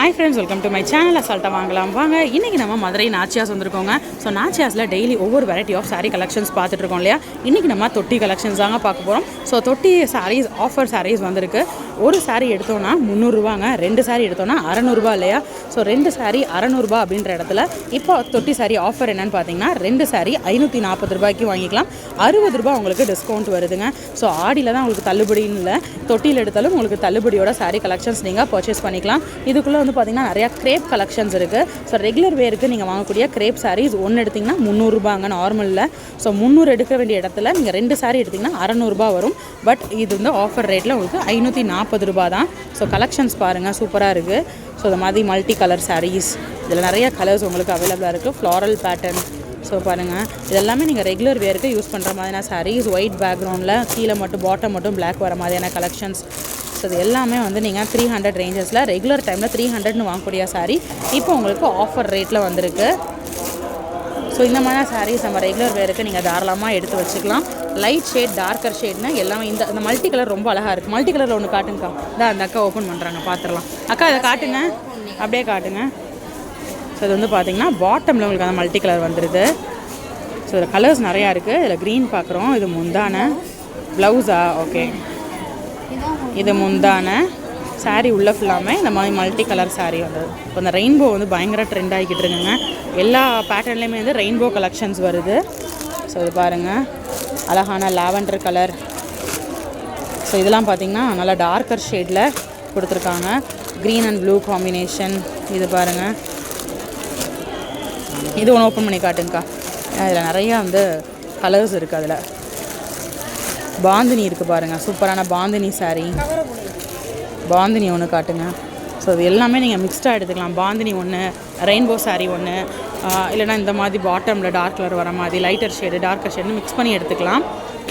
Hi friends, welcome to my channel. அசால்ட்டாக வாங்கலாம் வாங்க. இன்றைக்கி நம்ம மதுரை நாச்சியாஸ் வந்திருக்கோங்க. ஸோ நாச்சியாஸில் டெய்லி ஒவ்வொரு வெரைட்டி ஆஃப் சாரீ கலெக்ஷன்ஸ் பார்த்துட்ருக்கோம் இல்லையா. இன்றைக்கி நம்ம தொட்டி கலெக்ஷன்ஸ் தாங்க பார்க்க போகிறோம். ஸோ தொட்டி சாரீஸ் ஆஃபர் சாரீஸ் வந்திருக்கு. ஒரு சாரீ எடுத்தோன்னா 300 ரூபாங்க, 2 சாரீ எடுத்தோன்னா 600 இல்லையா. ஸோ 2 சாரீ 600 அப்படின்ற இடத்துல இப்போ தொட்டி சாரீ ஆஃபர் என்னென்னு பார்த்தீங்கன்னா 2 சாரீ 540 ரூபாய்க்கு வாங்கிக்கலாம். 60 ரூபா உங்களுக்கு டிஸ்கவுண்ட் வருதுங்க. ஸோ ஆடியில் தான் உங்களுக்கு தள்ளுபடின்னு இல்லை, தொட்டியில் எடுத்தாலும் உங்களுக்கு தள்ளுபடியோட சாரீ கலெக்ஷன்ஸ் நீங்கள் பர்ச்சேஸ் பண்ணிக்கலாம். இதுக்குள்ளே வந்து பார்த்திங்கன்னா நிறையா கிரேப் கலெக்ஷன்ஸ் இருக்குது. ஸோ ரெகுலர் வேருக்கு நீங்கள் வாங்கக்கூடிய கிரேப் சாரீஸ் ஒன்று எடுத்திங்கன்னா 300 ரூபாங்க நார்மலில். ஸோ 300 எடுக்க வேண்டிய இடத்துல நீங்கள் 2 சாரீ எடுத்திங்கன்னா 600 ரூபா வரும். பட் இது வந்து ஆஃபர் ரேட்டில் உங்களுக்கு 540 ரூபா தான். ஸோ கலெக்ஷன்ஸ் பாருங்கள், சூப்பராக இருக்குது. ஸோ இந்த மாதிரி மல்டி கலர் சாரீஸ், இதில் நிறைய கலர்ஸ் உங்களுக்கு அவைலபிளாக இருக்குது. Floral pattern. ஸோ பாருங்கள், இதெல்லாமே நீங்கள் ரெகுலர் வேருக்கு யூஸ் பண்ணுற மாதிரியான சாரீஸ். ஒயிட் பேக்ரவுண்டில் கீழே மட்டும் பாட்டம் மட்டும் பிளாக் வர மாதிரியான கலெக்ஷன்ஸ். ஸோ இது எல்லாமே வந்து நீங்கள் 300 ரேஞ்சஸில் ரெகுலர் டைமில் 300ன்னு வாங்கக்கூடிய சாரீ இப்போ உங்களுக்கு ஆஃபர் ரேட்டில் வந்திருக்கு. ஸோ இந்த மாதிரி சாரீஸ் நம்ம ரெகுலர் வேருக்கு நீங்கள் தாராளமாக எடுத்து வச்சுக்கலாம். லைட் ஷேட், டார்க்கர் ஷேட்னு எல்லாமே. இந்த மல்டி கலர் ரொம்ப அழகாக இருக்குது. மல்டி கலரில் ஒன்று காட்டுங்கக்கா. இதான் அந்த அக்கா ஓப்பன் பண்ணுறாங்க, பார்த்துடலாம். அக்கா இதை காட்டுங்க, அப்படியே காட்டுங்க. ஸோ இது வந்து பார்த்திங்கன்னா பாட்டமில் உங்களுக்கு அந்த மல்டி கலர் வந்துடுது. ஸோ இதில் கலர்ஸ் நிறையா இருக்குது. இதில் க்ரீன் பார்க்குறோம். இது முந்தான ப்ளவுஸா? ஓகே, இது முந்தான சாரீ உள்ள ஃபுல்லாமே இந்த மாதிரி மல்டி கலர் சாரீ வந்தது. இப்போ இந்த ரெயின்போ வந்து பயங்கர ட்ரெண்ட் ஆகிக்கிட்டு இருக்குங்க. எல்லா பேட்டர்ன்லேயுமே வந்து ரெயின்போ கலெக்ஷன்ஸ் வருது. ஸோ இது பாருங்கள், அழகான லாவெண்டர் கலர். ஸோ இதெல்லாம் பார்த்திங்கன்னா நல்லா டார்க்கர் ஷேடில் கொடுத்துருக்காங்க. Green and blue combination. இது பாருங்கள், இது ஒன்று ஓப்பன் பண்ணி காட்டுங்கக்கா. இதில் நிறையா வந்து கலர்ஸ் இருக்குது. அதில் பாந்தினி இருக்குது பாருங்கள், சூப்பரான பாந்தினி சாரீ. பாந்தினி ஒன்று காட்டுங்க. ஸோ இது எல்லாமே நீங்கள் மிக்ஸ்டாக எடுத்துக்கலாம். பாந்தினி ஒன்று, ரெயின்போ சாரீ ஒன்று, இல்லைனா இந்த மாதிரி பாட்டமில் டார்க் கலர் வர மாதிரி lighter shade darker shade mix பண்ணி எடுத்துக்கலாம்.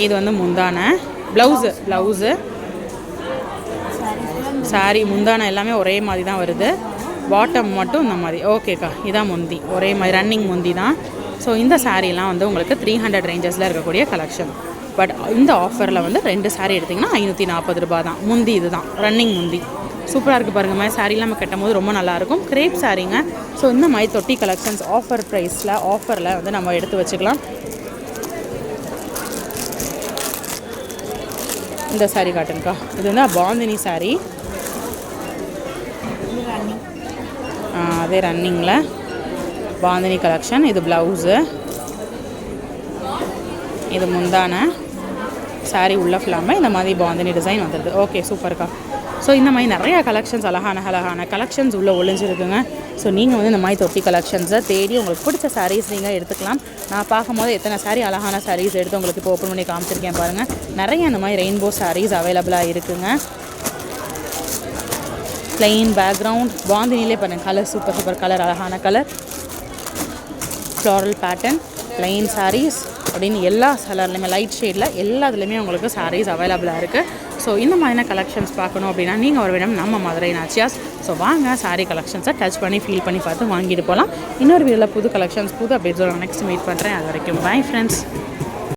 இது வந்து முந்தான ப்ளவுஸு சாரீ. முந்தான எல்லாமே ஒரே மாதிரி தான் வருது, பாட்டம் மட்டும் இந்த மாதிரி. ஓகேக்கா, இதான் முந்தி, ஒரே மாதிரி ரன்னிங் முந்தி தான். ஸோ இந்த சாரீலாம் வந்து உங்களுக்கு 300 ரேஞ்சஸில் இருக்கக்கூடிய கலெக்ஷன். பட் இந்த ஆஃபரில் வந்து 2 சாரீ எடுத்திங்கன்னா 540 ரூபா தான். முந்தி இது தான், ரன்னிங் முந்தி. சூப்பராக இருக்குது பாருங்கள். மாதிரி சாரீலாம் நம்ம கட்டும் போது ரொம்ப நல்லாயிருக்கும். கிரேப் சாரீங்க. ஸோ இந்த மாதிரி தொட்டி கலெக்ஷன்ஸ் ஆஃபர் ப்ரைஸில் ஆஃபரில் வந்து நம்ம எடுத்து வச்சுக்கலாம். இந்த சாரீ காட்டுங்கக்கா. இது வந்து பாந்தினி சாரீ. அதே ரன்னிங்கில் பாந்தினி கலெக்ஷன். இது ப்ளவுஸு, இது முந்தான சாரீ உள்ள ஃபுல்லாமல் இந்த மாதிரி பாந்தினி டிசைன் வந்துடுது. ஓகே, சூப்பர்க்கா. ஸோ இந்த மாதிரி நிறையா கலெக்ஷன்ஸ், அழகான கலெக்ஷன்ஸ் உள்ளே ஒளிஞ்சிருக்குங்க. ஸோ நீங்கள் வந்து இந்த மாதிரி தொட்டி கலெக்ஷன்ஸை தேடி உங்களுக்கு பிடிச்ச சாரீஸ் நீங்கள் எடுத்துக்கலாம். நான் பார்க்கும்போது எத்தனை சாரீ அழகான சாரீஸ் எடுத்து உங்களுக்கு இப்போ ஓப்பன் பண்ணி காமிச்சிருக்கேன் பாருங்கள். நிறைய இந்த மாதிரி ரெயின்போ சாரீஸ் அவைலபிளாக இருக்குங்க. ப்ளெயின் பேக்ரவுண்ட், பாந்தினிலே பாருங்கள் கலர், சூப்பர் கலர், அழகான colour. Floral pattern, plain saris அப்படின்னு எல்லா கலர்லையுமே லைட் ஷேடில் எல்லாத்துலேயுமே உங்களுக்கு சாரீஸ் அவைலபிளாக இருக்குது. ஸோ இந்த மாதிரியான கலெக்ஷன்ஸ் பார்க்கணும் அப்படின்னா நீங்கள் ஒரு விடம் நம்ம மதுரை நாச்சியாஸ். ஸோ வாங்க, சாரீ கலெக்ஷன்ஸை டச் பண்ணி ஃபீல் பண்ணி பார்த்து வாங்கிட்டு போகலாம். இன்னொரு வீடியோவில் புது கலெக்ஷன்ஸ், புது அப்டேட்ஸோட நெக்ஸ்ட் மீட் பண்ணுறேன். அது வரைக்கும் பை ஃப்ரெண்ட்ஸ்.